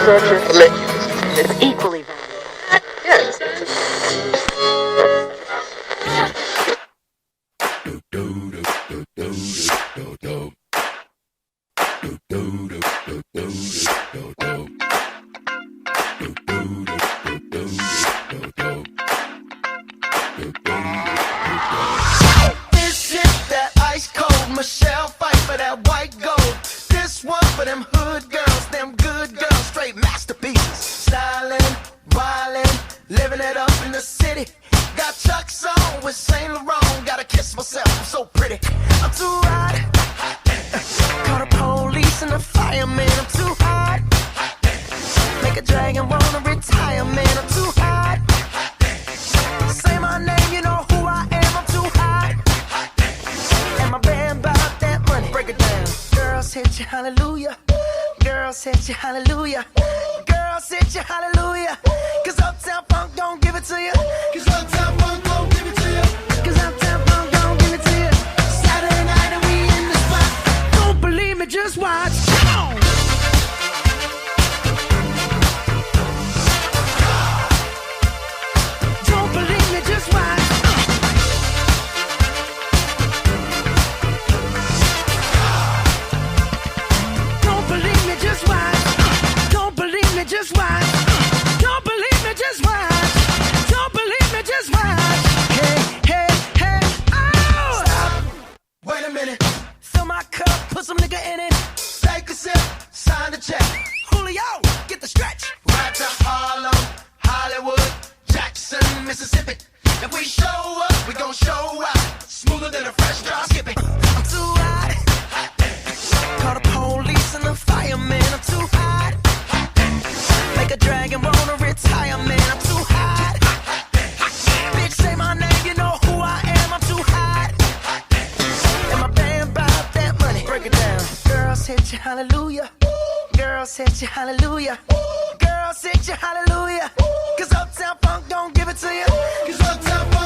It's equally valuable. Yes. This is that ice cold Michelle fight for that white gold. This one for them hood girls, them good girls, straight masterpieces. Styling, wildin', living it up in the city. Got Chuck's on with Saint Laurent. Gotta kiss myself, I'm so pretty. I'm too hot. Call the police and the fireman. I'm too hot. Make a dragon wanna retire, man. I'm too hot. Say my name, you know who I am. I'm too hot. And my band bought that money. Break it down. Girls hit you, hallelujah. Girls hit you, hallelujah. Girls hit you, hallelujah. Cause Uptown Funk don't give it to you. Cause Uptown Funk don't give it to you. Cause Uptown Funk don't give it to you. Saturday night and we in the spot. Don't believe me, just watch. Come on. Don't believe me, just watch. Don't believe me, just watch. Don't believe me, just watch. Don't believe me, just watch. Don't believe me, just watch. Hey, hey, hey, oh! Stop. Wait a minute. Fill my cup, put some nigga in it. Take a sip, sign the check. Julio, get the stretch. Right to Harlem, Hollywood, Jackson, Mississippi. If we show up, we gon' show out. Smoother than a fresh drop. Skip it. I'm too hot. Call the police and the fireman. I'm too hot. Make a dragon wanna retire, man. I'm too hot. Bitch, say my name, you know who I am. I'm too hot. And my band bought that money. Break it down. Girls hit you, hallelujah. Girls hit you, hallelujah. Girls hit you, hallelujah. Cause Uptown Funk don't give it to you. Cause Uptown Funk